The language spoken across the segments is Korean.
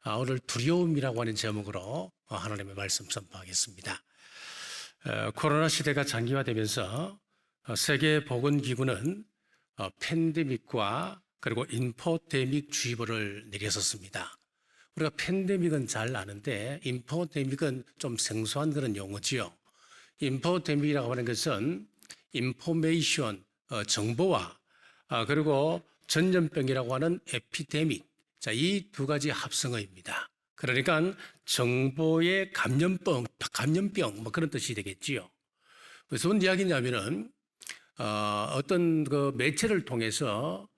오늘 두려움이라고 하는 제목으로 하나님의 말씀 선포하겠습니다. 코로나 시대가 장기화되면서 세계보건기구는 팬데믹과 그리고 인포데믹 주의보를 내렸었습니다. 우리가 팬데믹은 잘 아는데 인포데믹은 좀 생소한 그런 용어지요. 인포데믹이라고 하는 것은 인포메이션, 정보와 그리고 전염병이라고 하는 에피데믹, 이 두 가지 합성어입니다. 그러니까 정보의 감염병 뭐 그런 뜻이 되겠지요. 그래서 무슨 이야기냐면은 어떤 그 매체를 통해서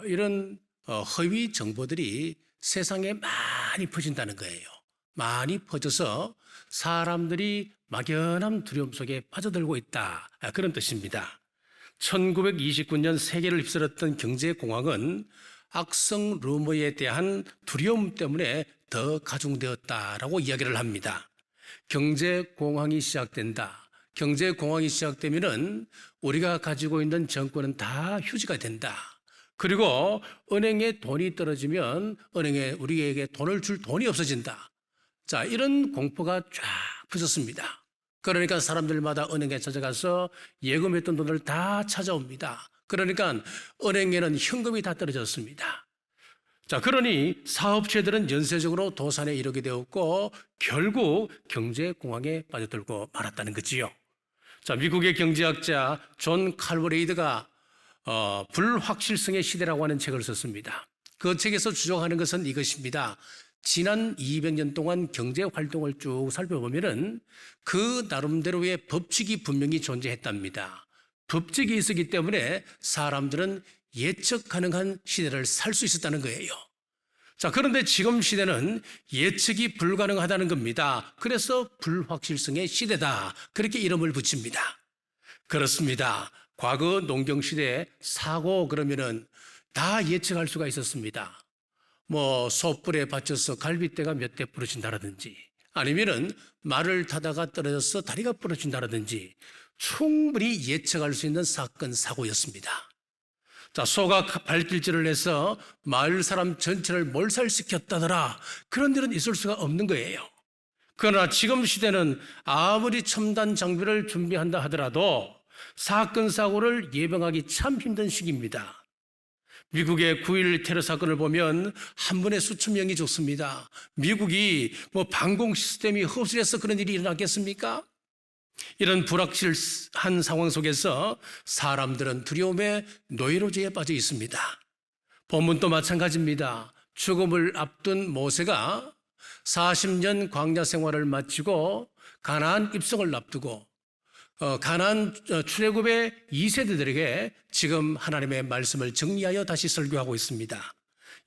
이런 허위 정보들이 세상에 많이 퍼진다는 거예요. 많이 퍼져서 사람들이 막연한 두려움 속에 빠져들고 있다, 그런 뜻입니다. 1929년 세계를 휩쓸었던 경제공황은 악성 루머에 대한 두려움 때문에 더 가중되었다라고 이야기를 합니다. 경제공황이 시작된다. 경제공황이 시작되면은 우리가 가지고 있는 정권은 다 휴지가 된다. 그리고 은행에 돈이 떨어지면 은행에 우리에게 돈을 줄 돈이 없어진다. 이런 공포가 쫙 퍼졌습니다. 그러니까 사람들마다 은행에 찾아가서 예금했던 돈을 다 찾아옵니다. 그러니까 은행에는 현금이 다 떨어졌습니다. 그러니 사업체들은 연쇄적으로 도산에 이르게 되었고 결국 경제공황에 빠져들고 말았다는 거지요. 미국의 경제학자 존 칼버레이드가 불확실성의 시대라고 하는 책을 썼습니다. 그 책에서 주장하는 것은 이것입니다. 지난 200년 동안 경제 활동을 쭉 살펴보면은 그 나름대로의 법칙이 분명히 존재했답니다. 법칙이 있었기 때문에 사람들은 예측 가능한 시대를 살 수 있었다는 거예요. 그런데 지금 시대는 예측이 불가능하다는 겁니다. 그래서 불확실성의 시대다, 그렇게 이름을 붙입니다. 그렇습니다. 과거 농경시대에 사고 그러면은 다 예측할 수가 있었습니다. 솥불에 받쳐서 갈빗대가 몇 대 부러진다라든지, 아니면은 말을 타다가 떨어져서 다리가 부러진다라든지 충분히 예측할 수 있는 사건, 사고였습니다. 소가 발길질을 해서 마을 사람 전체를 몰살시켰다더라, 그런 일은 있을 수가 없는 거예요. 그러나 지금 시대는 아무리 첨단 장비를 준비한다 하더라도 사건, 사고를 예방하기 참 힘든 시기입니다. 미국의 9.11 테러 사건을 보면 한 번에 수천 명이 죽습니다. 미국이 방공 시스템이 흡수해서 그런 일이 일어났겠습니까? 이런 불확실한 상황 속에서 사람들은 두려움의 노이로제에 빠져 있습니다. 본문도 마찬가지입니다. 죽음을 앞둔 모세가 40년 광야 생활을 마치고 가나안 입성을 앞두고 가나안 출애굽의 2세대들에게 지금 하나님의 말씀을 정리하여 다시 설교하고 있습니다.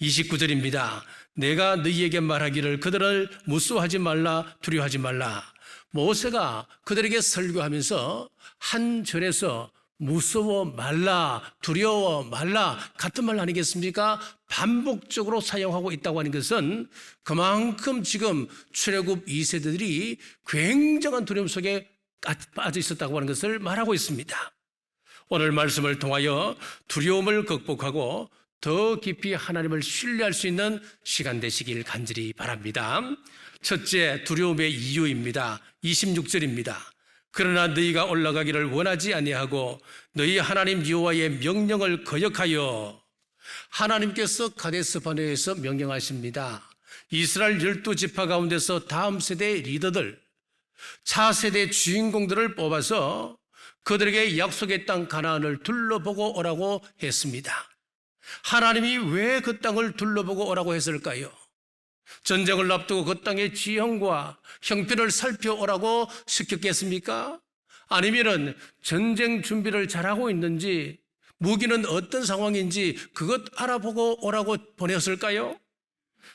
29절입니다. 내가 너희에게 말하기를 그들을 무수하지 말라, 두려워하지 말라. 모세가 그들에게 설교하면서 한 절에서 무서워 말라, 두려워 말라, 같은 말 아니겠습니까? 반복적으로 사용하고 있다고 하는 것은 그만큼 지금 출애굽 2세대들이 굉장한 두려움 속에 빠져 있었다고 하는 것을 말하고 있습니다. 오늘 말씀을 통하여 두려움을 극복하고 더 깊이 하나님을 신뢰할 수 있는 시간 되시길 간절히 바랍니다. 첫째, 두려움의 이유입니다. 26절입니다. 그러나 너희가 올라가기를 원하지 아니하고 너희 하나님 여호와의 명령을 거역하여, 하나님께서 가데스 바네아에서 명령하십니다. 이스라엘 12지파 가운데서 다음 세대의 리더들, 차세대 주인공들을 뽑아서 그들에게 약속의 땅 가나안을 둘러보고 오라고 했습니다. 하나님이 왜 그 땅을 둘러보고 오라고 했을까요? 전쟁을 앞두고 그 땅의 지형과 형편을 살펴오라고 시켰겠습니까? 아니면은 전쟁 준비를 잘하고 있는지, 무기는 어떤 상황인지 그것 알아보고 오라고 보냈을까요?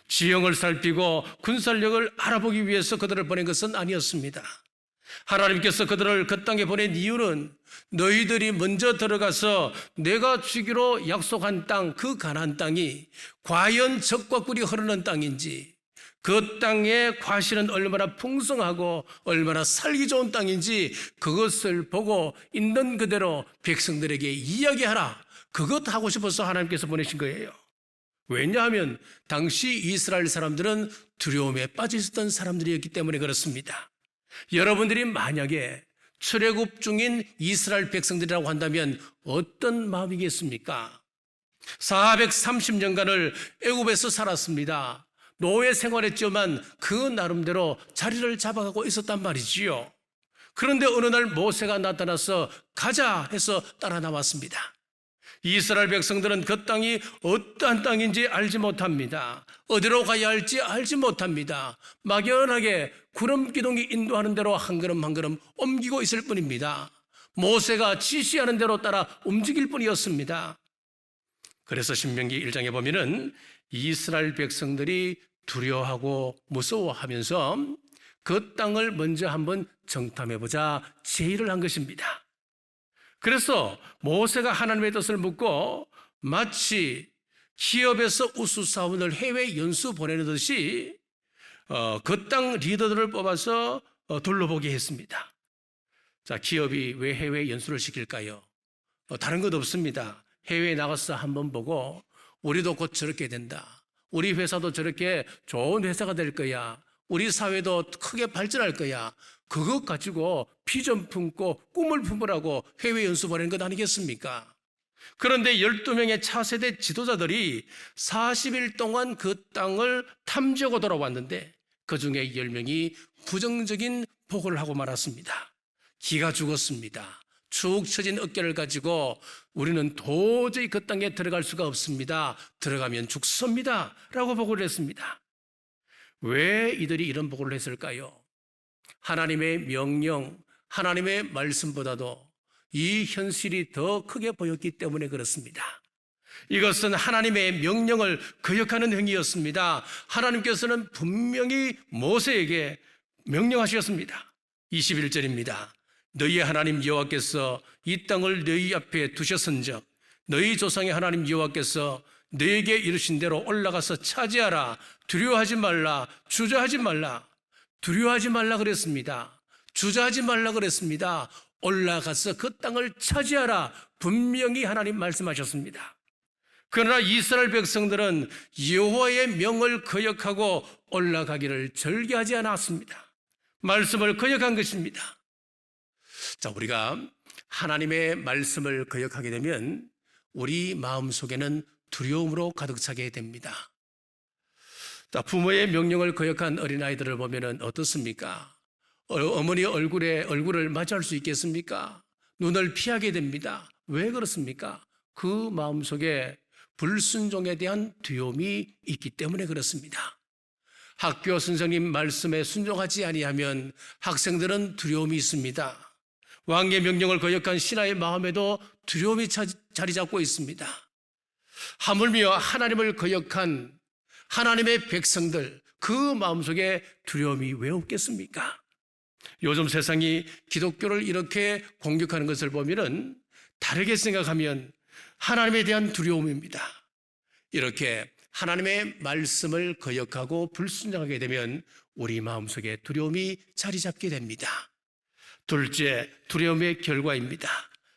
지형을 살피고 군사력을 알아보기 위해서 그들을 보낸 것은 아니었습니다. 하나님께서 그들을 그 땅에 보낸 이유는 너희들이 먼저 들어가서 내가 주기로 약속한 땅, 그 가나안 땅이 과연 젖과 꿀이 흐르는 땅인지, 그 땅의 과실은 얼마나 풍성하고 얼마나 살기 좋은 땅인지 그것을 보고 있는 그대로 백성들에게 이야기하라, 그것 하고 싶어서 하나님께서 보내신 거예요. 왜냐하면 당시 이스라엘 사람들은 두려움에 빠져 있었던 사람들이었기 때문에 그렇습니다. 여러분들이 만약에 출애굽 중인 이스라엘 백성들이라고 한다면 어떤 마음이겠습니까? 430년간을 애굽에서 살았습니다. 노예 생활했지만 그 나름대로 자리를 잡아가고 있었단 말이지요. 그런데 어느 날 모세가 나타나서 가자 해서 따라 나왔습니다. 이스라엘 백성들은 그 땅이 어떠한 땅인지 알지 못합니다. 어디로 가야 할지 알지 못합니다. 막연하게 구름 기둥이 인도하는 대로 한 걸음 한 걸음 옮기고 있을 뿐입니다. 모세가 지시하는 대로 따라 움직일 뿐이었습니다. 그래서 신명기 1장에 보면은 이스라엘 백성들이 두려워하고 무서워하면서 그 땅을 먼저 한번 정탐해보자 제의를 한 것입니다. 그래서 모세가 하나님의 뜻을 묻고 마치 기업에서 우수사원을 해외 연수 보내는 듯이 그 땅 리더들을 뽑아서 둘러보게 했습니다. 자, 기업이 왜 해외 연수를 시킬까요? 다른 것 없습니다. 해외에 나가서 한번 보고 우리도 곧 저렇게 된다. 우리 회사도 저렇게 좋은 회사가 될 거야. 우리 사회도 크게 발전할 거야. 그것 가지고 비전 품고 꿈을 품으라고 해외 연수 보내는 것 아니겠습니까? 그런데 12명의 차세대 지도자들이 40일 동안 그 땅을 탐지하고 돌아왔는데 그중에 10명이 부정적인 보고를 하고 말았습니다. 기가 죽었습니다. 축 처진 어깨를 가지고 우리는 도저히 그 땅에 들어갈 수가 없습니다. 들어가면 죽습니다. 라고 보고를 했습니다. 왜 이들이 이런 보고를 했을까요? 하나님의 명령, 하나님의 말씀보다도 이 현실이 더 크게 보였기 때문에 그렇습니다. 이것은 하나님의 명령을 거역하는 행위였습니다. 하나님께서는 분명히 모세에게 명령하셨습니다. 21절입니다. 너희 하나님 여호와께서 이 땅을 너희 앞에 두셨은즉 너희 조상의 하나님 여호와께서 너에게 이르신 대로 올라가서 차지하라. 두려워하지 말라. 주저하지 말라. 두려워하지 말라 그랬습니다. 주저하지 말라 그랬습니다. 올라가서 그 땅을 차지하라. 분명히 하나님 말씀하셨습니다. 그러나 이스라엘 백성들은 여호와의 명을 거역하고 올라가기를 절개하지 않았습니다. 말씀을 거역한 것입니다. 자, 우리가 하나님의 말씀을 거역하게 되면 우리 마음속에는 두려움으로 가득 차게 됩니다. 자, 부모의 명령을 거역한 어린아이들을 보면 어떻습니까? 어머니 얼굴을 맞이할 수 있겠습니까? 눈을 피하게 됩니다. 왜 그렇습니까? 그 마음속에 불순종에 대한 두려움이 있기 때문에 그렇습니다. 학교 선생님 말씀에 순종하지 아니하면 학생들은 두려움이 있습니다. 왕의 명령을 거역한 신하의 마음에도 두려움이 자리 잡고 있습니다. 하물며 하나님을 거역한 하나님의 백성들, 그 마음속에 두려움이 왜 없겠습니까? 요즘 세상이 기독교를 이렇게 공격하는 것을 보면은 다르게 생각하면 하나님에 대한 두려움입니다. 이렇게 하나님의 말씀을 거역하고 불순종하게 되면 우리 마음속에 두려움이 자리 잡게 됩니다. 둘째, 두려움의 결과입니다.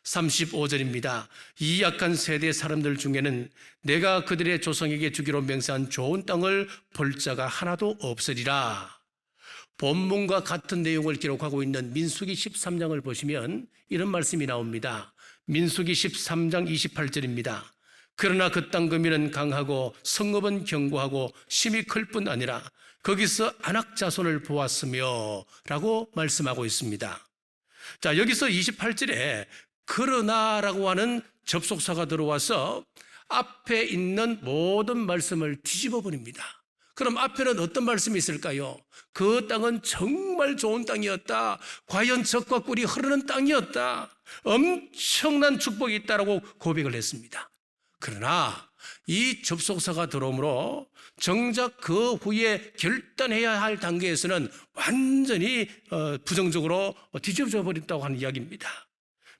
35절입니다. 이 약한 세대 사람들 중에는 내가 그들의 조상에게 주기로 맹세한 좋은 땅을 볼 자가 하나도 없으리라. 본문과 같은 내용을 기록하고 있는 민수기 13장을 보시면 이런 말씀이 나옵니다. 민수기 13장 28절입니다. 그러나 그 땅 거민은 강하고 성읍은 견고하고 심이 클 뿐 아니라 거기서 안악 자손을 보았으며 라고 말씀하고 있습니다. 자, 여기서 28절에 그러나라고 하는 접속사가 들어와서 앞에 있는 모든 말씀을 뒤집어 버립니다. 그럼 앞에는 어떤 말씀이 있을까요? 그 땅은 정말 좋은 땅이었다. 과연 젖과 꿀이 흐르는 땅이었다. 엄청난 축복이 있다라고 고백을 했습니다. 그러나 이 접속사가 들어오므로 정작 그 후에 결단해야 할 단계에서는 완전히 부정적으로 뒤집어져 버렸다고 하는 이야기입니다.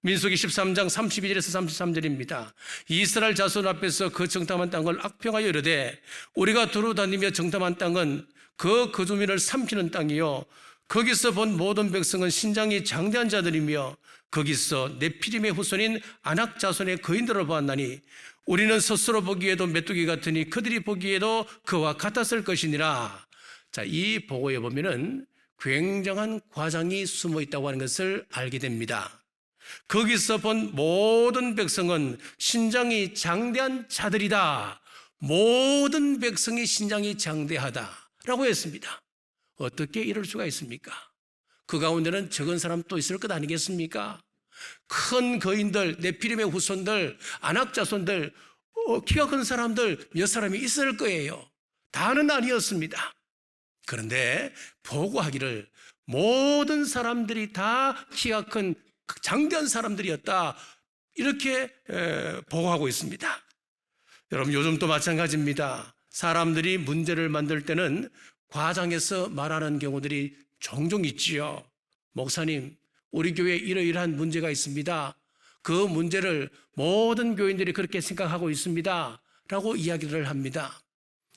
민수기 13장 32절에서 33절입니다. 이스라엘 자손 앞에서 그 정탐한 땅을 악평하여 이르되 우리가 두루 다니며 정탐한 땅은 그 거주민을 삼키는 땅이요 거기서 본 모든 백성은 신장이 장대한 자들이며 거기서 네피림의 후손인 아낙 자손의 거인들을 보았나니 우리는 스스로 보기에도 메뚜기 같으니 그들이 보기에도 그와 같았을 것이니라. 자, 이 보고에 보면은 굉장한 과장이 숨어 있다고 하는 것을 알게 됩니다. 거기서 본 모든 백성은 신장이 장대한 자들이다. 모든 백성이 신장이 장대하다라고 했습니다. 어떻게 이럴 수가 있습니까? 그 가운데는 적은 사람 또 있을 것 아니겠습니까? 큰 거인들, 네피림의 후손들, 아낙 자손들, 키가 큰 사람들 몇 사람이 있을 거예요. 다는 아니었습니다. 그런데 보고하기를 모든 사람들이 다 키가 큰 장대한 사람들이었다, 이렇게 보고하고 있습니다. 여러분, 요즘도 마찬가지입니다. 사람들이 문제를 만들 때는 과장해서 말하는 경우들이 종종 있지요. 목사님, 우리 교회에 이러이러한 문제가 있습니다. 그 문제를 모든 교인들이 그렇게 생각하고 있습니다 라고 이야기를 합니다.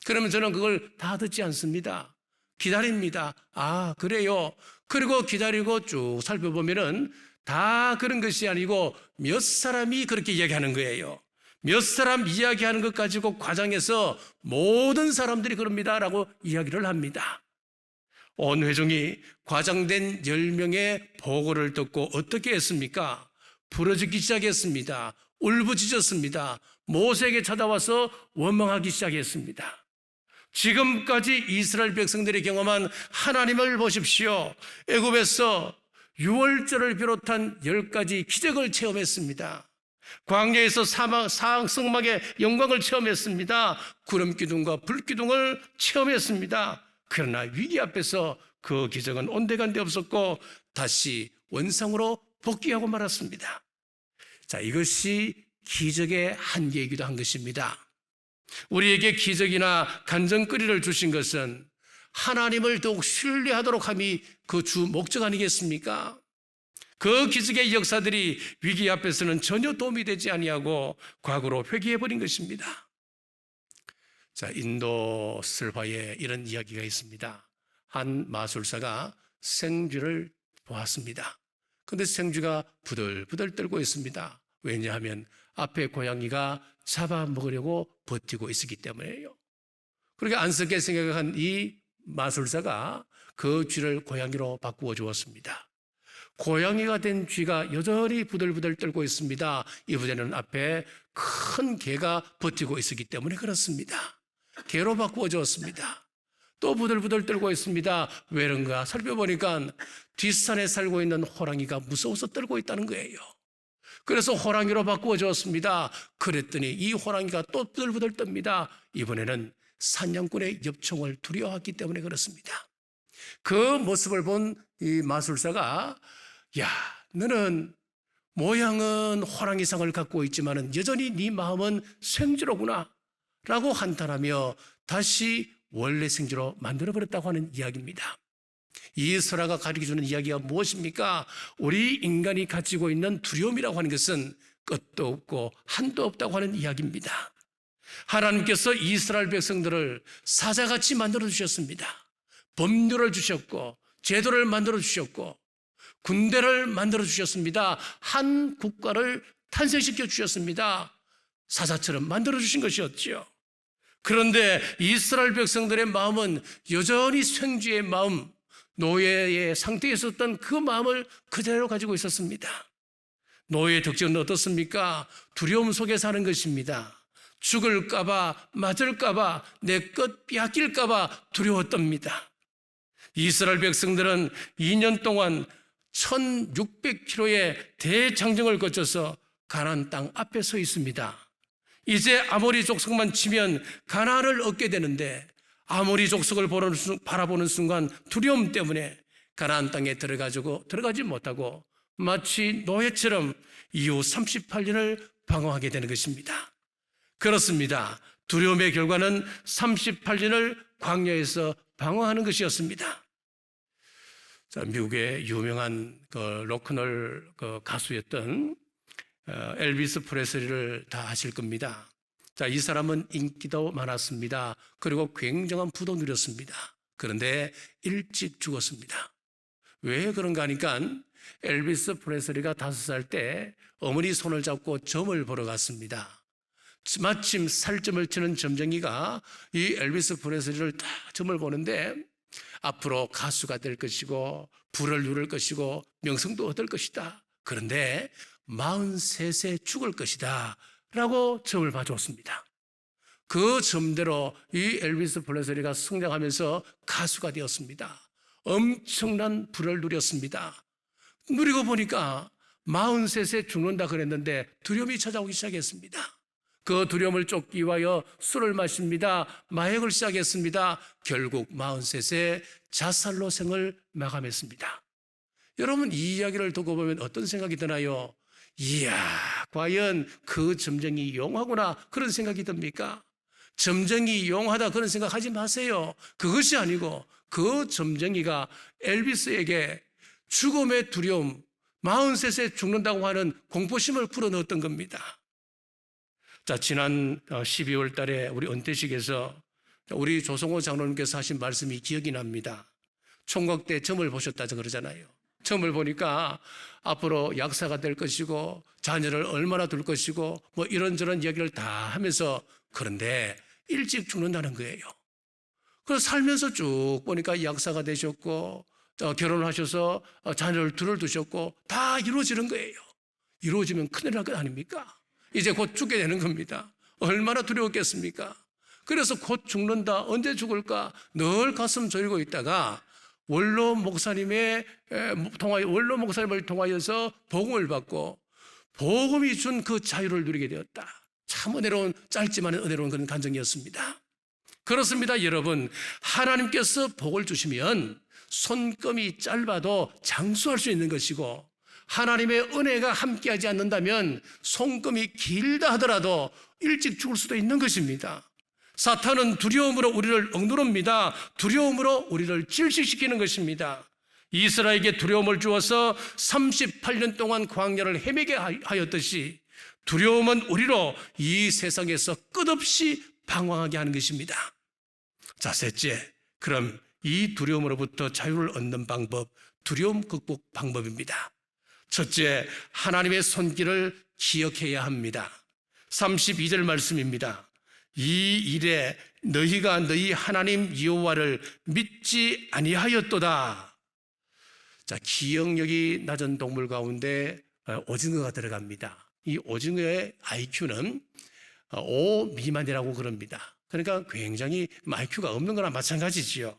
그러면 저는 그걸 다 듣지 않습니다. 기다립니다. 아, 그래요? 그리고 기다리고 쭉 살펴보면은 다 그런 것이 아니고 몇 사람이 그렇게 이야기하는 거예요. 몇 사람 이야기하는 것 가지고 과장해서 모든 사람들이 그럽니다라고 이야기를 합니다. 온 회중이 과장된 10명의 보고를 듣고 어떻게 했습니까? 부러지기 시작했습니다. 울부짖었습니다. 모세에게 찾아와서 원망하기 시작했습니다. 지금까지 이스라엘 백성들이 경험한 하나님을 보십시오. 애굽에서 유월절을 비롯한 10가지 기적을 체험했습니다. 광야에서 사막의 영광을 체험했습니다. 구름기둥과 불기둥을 체험했습니다. 그러나 위기 앞에서 그 기적은 온데간데 없었고 다시 원상으로 복귀하고 말았습니다. 자, 이것이 기적의 한계이기도 한 것입니다. 우리에게 기적이나 간증거리를 주신 것은 하나님을 더욱 신뢰하도록 함이 그 주 목적 아니겠습니까? 그 기적의 역사들이 위기 앞에서는 전혀 도움이 되지 아니하고 과거로 회귀해버린 것입니다. 자, 인도 슬화에 이런 이야기가 있습니다. 한 마술사가 생쥐를 보았습니다. 그런데 생쥐가 부들부들 떨고 있습니다. 왜냐하면 앞에 고양이가 잡아먹으려고 버티고 있었기 때문이에요. 그렇게 안쓰게 생각한 이 마술사가 그 쥐를 고양이로 바꾸어 주었습니다. 고양이가 된 쥐가 여전히 부들부들 떨고 있습니다. 이번에는 앞에 큰 개가 버티고 있었기 때문에 그렇습니다. 개로 바꾸어 주었습니다. 또 부들부들 떨고 있습니다. 왜 그런가 살펴보니까 뒷산에 살고 있는 호랑이가 무서워서 떨고 있다는 거예요. 그래서 호랑이로 바꾸어 주었습니다. 그랬더니 이 호랑이가 또 부들부들 떱니다. 이번에는 사냥꾼의 엽총을 두려워했기 때문에 그렇습니다. 그 모습을 본 이 마술사가, 야, 너는 모양은 호랑이상을 갖고 있지만 여전히 네 마음은 생쥐로구나 라고 한탄하며 다시 원래 생쥐로 만들어버렸다고 하는 이야기입니다. 이 설화가 가르쳐주는 이야기가 무엇입니까? 우리 인간이 가지고 있는 두려움이라고 하는 것은 끝도 없고 한도 없다고 하는 이야기입니다. 하나님께서 이스라엘 백성들을 사자같이 만들어 주셨습니다. 법률을 주셨고 제도를 만들어 주셨고 군대를 만들어 주셨습니다. 한 국가를 탄생시켜 주셨습니다. 사자처럼 만들어 주신 것이었죠. 그런데 이스라엘 백성들의 마음은 여전히 생쥐의 마음, 노예의 상태에 있었던 그 마음을 그대로 가지고 있었습니다. 노예의 특징은 어떻습니까? 두려움 속에 사는 것입니다. 죽을까봐, 맞을까봐, 내 것 빼앗길까봐 두려웠답니다. 이스라엘 백성들은 2년 동안 1600km의 대장정을 거쳐서 가나안 땅 앞에 서 있습니다. 이제 아모리 족속만 치면 가나안을 얻게 되는데 아모리 족속을 바라보는 순간 두려움 때문에 가나안 땅에 들어가지 못하고 마치 노예처럼 이후 38년을 방황하게 되는 것입니다. 그렇습니다. 두려움의 결과는 38년을 광야에서 방황하는 것이었습니다. 자, 미국의 유명한 로큰롤 가수였던 엘비스 프레슬리를 다 아실 겁니다. 자, 이 사람은 인기도 많았습니다. 그리고 굉장한 부도 누렸습니다. 그런데 일찍 죽었습니다. 왜 그런가 하니까 엘비스 프레슬리가 5살 때 어머니 손을 잡고 점을 보러 갔습니다. 마침 살점을 치는 점쟁이가 이 엘비스 프레슬리를 다 점을 보는데 앞으로 가수가 될 것이고 부를 누릴 것이고 명성도 얻을 것이다. 그런데 43세 죽을 것이다 라고 점을 봐줬습니다. 그 점대로 이 엘비스 프레슬리가 성장하면서 가수가 되었습니다. 엄청난 부를 누렸습니다. 누리고 보니까 43세 죽는다 그랬는데 두려움이 찾아오기 시작했습니다. 그 두려움을 쫓기 위하여 술을 마십니다. 마약을 시작했습니다. 결국 43세 자살로 생을 마감했습니다. 여러분, 이 이야기를 두고 보면 어떤 생각이 드나요? 이야, 과연 그 점쟁이 용하구나 그런 생각이 듭니까? 점쟁이 용하다 그런 생각하지 마세요. 그것이 아니고 그 점쟁이가 엘비스에게 죽음의 두려움, 43세 죽는다고 하는 공포심을 풀어넣었던 겁니다. 자, 지난 12월 달에 우리 은퇴식에서 우리 조성호 장로님께서 하신 말씀이 기억이 납니다. 총각 때 점을 보셨다고 그러잖아요. 점을 보니까 앞으로 약사가 될 것이고 자녀를 얼마나 둘 것이고 뭐 이런저런 이야기를 다 하면서 그런데 일찍 죽는다는 거예요. 그래서 살면서 쭉 보니까 약사가 되셨고 결혼을 하셔서 자녀를 둘을 두셨고 다 이루어지는 거예요. 이루어지면 큰일 날 것 아닙니까? 이제 곧 죽게 되는 겁니다. 얼마나 두려웠겠습니까? 그래서 곧 죽는다, 언제 죽을까 늘 가슴 졸이고 있다가 원로 목사님을 통하여서 복음을 받고 복음이 준 그 자유를 누리게 되었다. 참 은혜로운, 짧지만 은혜로운 그런 간증이었습니다. 그렇습니다, 여러분. 하나님께서 복을 주시면 손금이 짧아도 장수할 수 있는 것이고 하나님의 은혜가 함께하지 않는다면 손금이 길다 하더라도 일찍 죽을 수도 있는 것입니다. 사탄은 두려움으로 우리를 억누릅니다. 두려움으로 우리를 질식시키는 것입니다. 이스라엘에게 두려움을 주어서 38년 동안 광야를 헤매게 하였듯이 두려움은 우리로 이 세상에서 끝없이 방황하게 하는 것입니다. 자, 셋째, 그럼 이 두려움으로부터 자유를 얻는 방법, 두려움 극복 방법입니다. 첫째, 하나님의 손길을 기억해야 합니다. 32절 말씀입니다. 이 일에 너희가 너희 하나님 여호와를 믿지 아니하였도다. 자, 기억력이 낮은 동물 가운데 오징어가 들어갑니다. 이 오징어의 IQ는 5 미만이라고 그럽니다. 그러니까 굉장히 IQ가 없는 거나 마찬가지지요.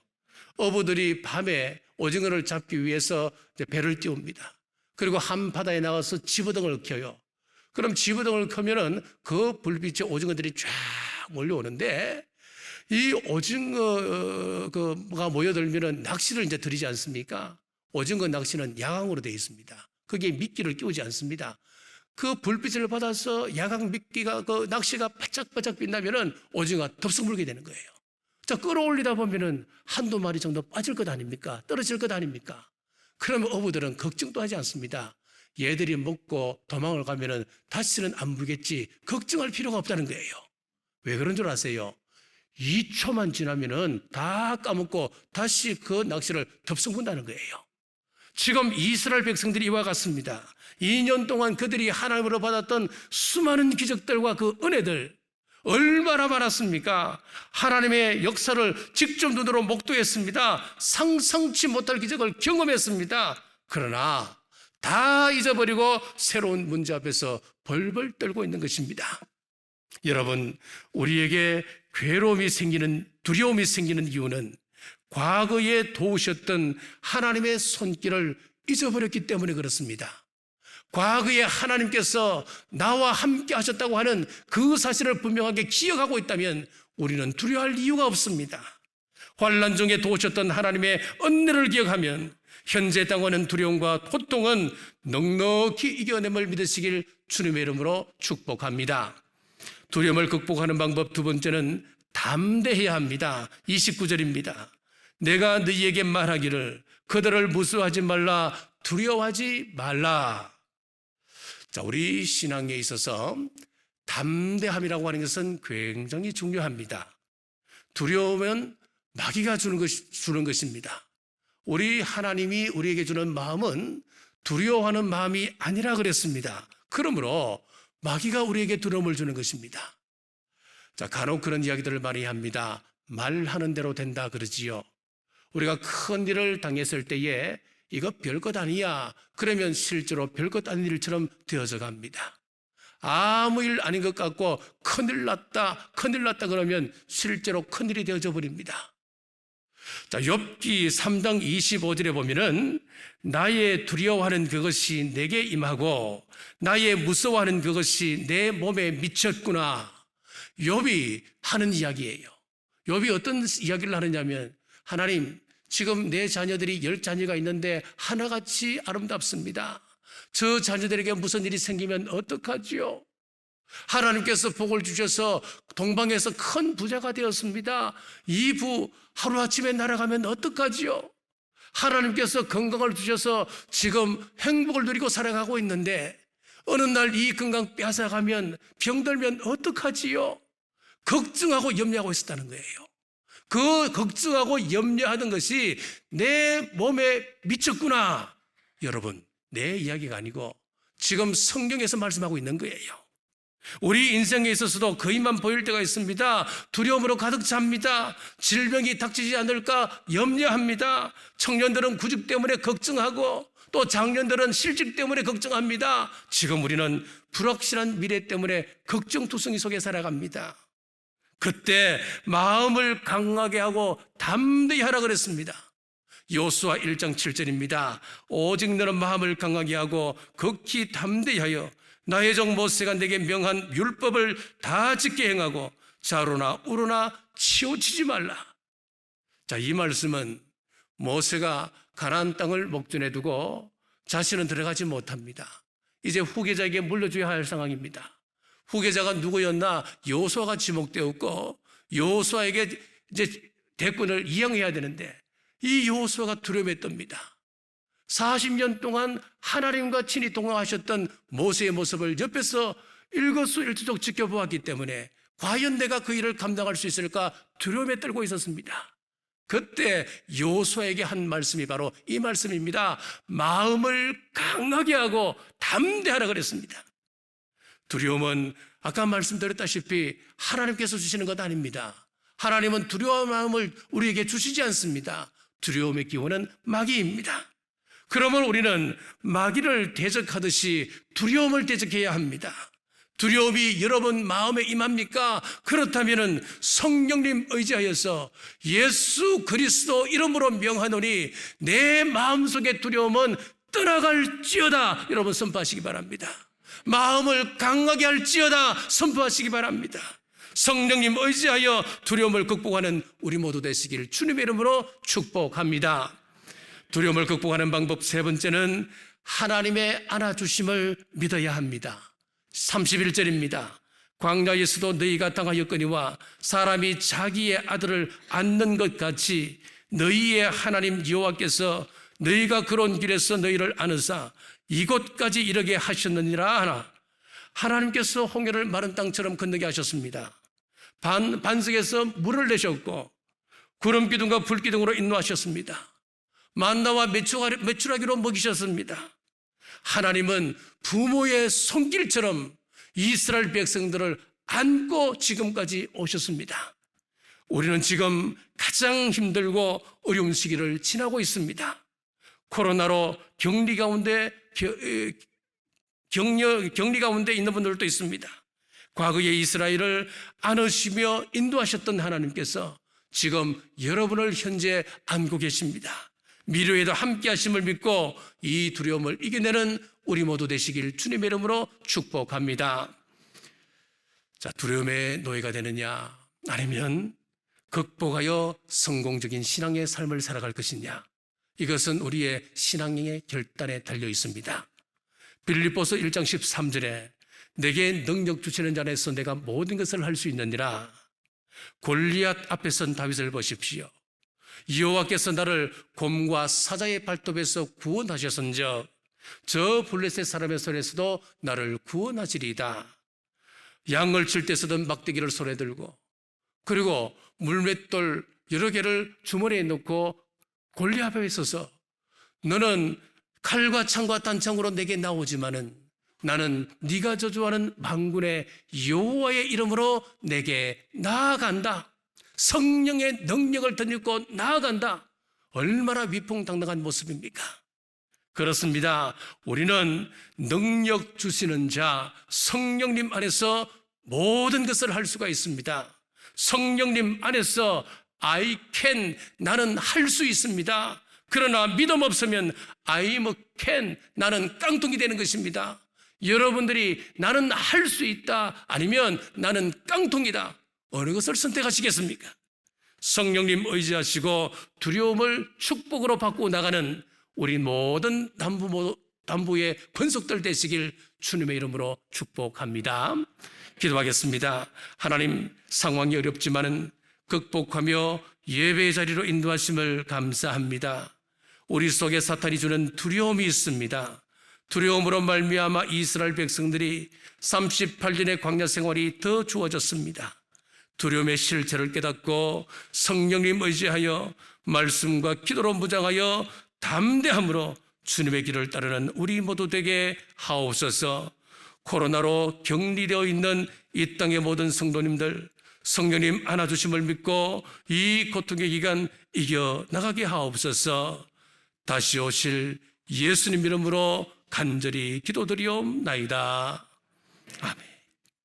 어부들이 밤에 오징어를 잡기 위해서 배를 띄웁니다. 그리고 한바다에 나가서 집어등을 켜요. 그럼 집어등을 켜면은 그 불빛에 오징어들이 쫙 몰려오는데 이 오징어가 모여들면은 낚시를 이제 들이지 않습니까? 오징어 낚시는 야광으로 되어 있습니다. 거기에 미끼를 끼우지 않습니다. 그 불빛을 받아서 야광 미끼가 그 낚시가 바짝바짝 빛나면은 오징어가 덥석 물게 되는 거예요. 자, 끌어올리다 보면은 한두 마리 정도 빠질 것 아닙니까? 떨어질 것 아닙니까? 그러면 어부들은 걱정도 하지 않습니다. 얘들이 먹고 도망을 가면은 다시는 안 물겠지 걱정할 필요가 없다는 거예요. 왜 그런 줄 아세요? 2초만 지나면은 다 까먹고 다시 그 낚시를 덥석 문다는 거예요. 지금 이스라엘 백성들이 이와 같습니다. 2년 동안 그들이 하나님으로 받았던 수많은 기적들과 그 은혜들 얼마나 많았습니까? 하나님의 역사를 직접 눈으로 목도했습니다. 상상치 못할 기적을 경험했습니다. 그러나 다 잊어버리고 새로운 문제 앞에서 벌벌 떨고 있는 것입니다. 여러분, 우리에게 괴로움이 생기는, 두려움이 생기는 이유는 과거에 도우셨던 하나님의 손길을 잊어버렸기 때문에 그렇습니다. 과거에 하나님께서 나와 함께 하셨다고 하는 그 사실을 분명하게 기억하고 있다면 우리는 두려워할 이유가 없습니다. 환난 중에 도우셨던 하나님의 은혜를 기억하면 현재 당하는 두려움과 고통은 넉넉히 이겨냄을 믿으시길 주님의 이름으로 축복합니다. 두려움을 극복하는 방법 두 번째는 담대해야 합니다. 29절입니다. 내가 너희에게 말하기를 그들을 무수하지 말라, 두려워하지 말라. 자, 우리 신앙에 있어서 담대함이라고 하는 것은 굉장히 중요합니다. 두려움은 마귀가 주는 것입니다. 우리 하나님이 우리에게 주는 마음은 두려워하는 마음이 아니라 그랬습니다. 그러므로 마귀가 우리에게 두려움을 주는 것입니다. 자, 간혹 그런 이야기들을 많이 합니다. 말하는 대로 된다 그러지요. 우리가 큰 일을 당했을 때에 이거 별것 아니야, 그러면 실제로 별것 아닌 일처럼 되어져 갑니다. 아무 일 아닌 것 같고 큰일 났다 그러면 실제로 큰일이 되어져 버립니다. 자, 욥기 3장 25절에 보면은 나의 두려워하는 그것이 내게 임하고 나의 무서워하는 그것이 내 몸에 미쳤구나. 욥이 하는 이야기예요. 욥이 어떤 이야기를 하느냐면, 하나님, 지금 내 자녀들이 10자녀가 있는데 하나같이 아름답습니다. 저 자녀들에게 무슨 일이 생기면 어떡하지요? 하나님께서 복을 주셔서 동방에서 큰 부자가 되었습니다. 이 부 하루아침에 날아가면 어떡하지요? 하나님께서 건강을 주셔서 지금 행복을 누리고 살아가고 있는데 어느 날 이 건강 뺏어가면 병들면 어떡하지요? 걱정하고 염려하고 있었다는 거예요. 그 걱정하고 염려하던 것이 내 몸에 미쳤구나. 여러분, 내 이야기가 아니고 지금 성경에서 말씀하고 있는 거예요. 우리 인생에 있어서도 거의만 보일 때가 있습니다. 두려움으로 가득 찹니다. 질병이 닥치지 않을까 염려합니다. 청년들은 구직 때문에 걱정하고 또 장년들은 실직 때문에 걱정합니다. 지금 우리는 불확실한 미래 때문에 걱정투성이 속에 살아갑니다. 그때 마음을 강하게 하고 담대히 하라 그랬습니다. 여호수아 1장 7절입니다. 오직 너는 마음을 강하게 하고 극히 담대히 하여 나의 종 모세가 내게 명한 율법을 다 지켜 행하고 좌로나 우로나 치우치지 말라. 자, 이 말씀은 모세가 가나안 땅을 목전에 두고 자신은 들어가지 못합니다. 이제 후계자에게 물려줘야 할 상황입니다. 후계자가 누구였나? 여호수아가 지목되었고 여호수아에게 이제 대권을 이양해야 되는데 이 여호수아가 두려움에 떱니다. 40년 동안 하나님과 친히 동행하셨던 모세의 모습을 옆에서 일거수일투족 지켜보았기 때문에 과연 내가 그 일을 감당할 수 있을까 두려움에 떨고 있었습니다. 그때 여호수아에게 한 말씀이 바로 이 말씀입니다. 마음을 강하게 하고 담대하라 그랬습니다. 두려움은 아까 말씀드렸다시피 하나님께서 주시는 것 아닙니다. 하나님은 두려워하는 마음을 우리에게 주시지 않습니다. 두려움의 기원은 마귀입니다. 그러면 우리는 마귀를 대적하듯이 두려움을 대적해야 합니다. 두려움이 여러분 마음에 임합니까? 그렇다면 성령님 의지하여서 예수 그리스도 이름으로 명하노니 내 마음속의 두려움은 떠나갈지어다. 여러분 선포하시기 바랍니다. 마음을 강하게 할지어다 선포하시기 바랍니다. 성령님 의지하여 두려움을 극복하는 우리 모두 되시길 주님의 이름으로 축복합니다. 두려움을 극복하는 방법 세 번째는 하나님의 안아주심을 믿어야 합니다. 31절입니다. 광야에서도 너희가 당하였거니와 사람이 자기의 아들을 안는 것 같이 너희의 하나님 여호와께서 너희가 그런 길에서 너희를 안으사 이곳까지 이르게 하셨느니라 하나. 하나님께서 홍해를 마른 땅처럼 건너게 하셨습니다. 반석에서 물을 내셨고 구름 기둥과 불 기둥으로 인도하셨습니다. 만나와 메추라기로 먹이셨습니다. 하나님은 부모의 손길처럼 이스라엘 백성들을 안고 지금까지 오셨습니다. 우리는 지금 가장 힘들고 어려운 시기를 지나고 있습니다. 코로나로 격리 가운데 있는 분들도 있습니다. 과거에 이스라엘을 안으시며 인도하셨던 하나님께서 지금 여러분을 현재 안고 계십니다. 미래에도 함께 하심을 믿고 이 두려움을 이겨내는 우리 모두 되시길 주님의 이름으로 축복합니다. 자, 두려움의 노예가 되느냐 아니면 극복하여 성공적인 신앙의 삶을 살아갈 것이냐, 이것은 우리의 신앙의 결단에 달려 있습니다. 빌립보서 1장 13절에 내게 능력 주시는 자 안에서 내가 모든 것을 할 수 있느니라. 골리앗 앞에 선 다윗을 보십시오. 여호와께서 나를 곰과 사자의 발톱에서 구원하셨은즉 저 블레셋 사람의 손에서도 나를 구원하시리이다. 양을 칠 때서도 막대기를 손에 들고 그리고 물맷돌 여러 개를 주머니에 넣고 골리앗 앞에 서서 너는 칼과 창과 단창으로 내게 나오지만은 나는 네가 저주하는 만군의 여호와의 이름으로 내게 나아간다. 성령의 능력을 덧입고 나아간다. 얼마나 위풍당당한 모습입니까? 그렇습니다. 우리는 능력 주시는 자 성령님 안에서 모든 것을 할 수가 있습니다. 성령님 안에서 I can, 나는 할 수 있습니다. 그러나 믿음 없으면 I'm can, 나는 깡통이 되는 것입니다. 여러분들이 나는 할 수 있다, 아니면 나는 깡통이다, 어느 것을 선택하시겠습니까? 성령님 의지하시고 두려움을 축복으로 바꾸어 나가는 우리 모든 담부의 권속들 되시길 주님의 이름으로 축복합니다. 기도하겠습니다. 하나님, 상황이 어렵지만은 극복하며 예배의 자리로 인도하심을 감사합니다. 우리 속에 사탄이 주는 두려움이 있습니다. 두려움으로 말미암아 이스라엘 백성들이 38년의 광야 생활이 더 주어졌습니다. 두려움의 실체를 깨닫고 성령님 의지하여 말씀과 기도로 무장하여 담대함으로 주님의 길을 따르는 우리 모두 되게 하옵소서. 코로나로 격리되어 있는 이 땅의 모든 성도님들, 성령님 안아주심을 믿고 이 고통의 기간 이겨나가게 하옵소서. 다시 오실 예수님 이름으로 간절히 기도드리옵나이다. 아멘.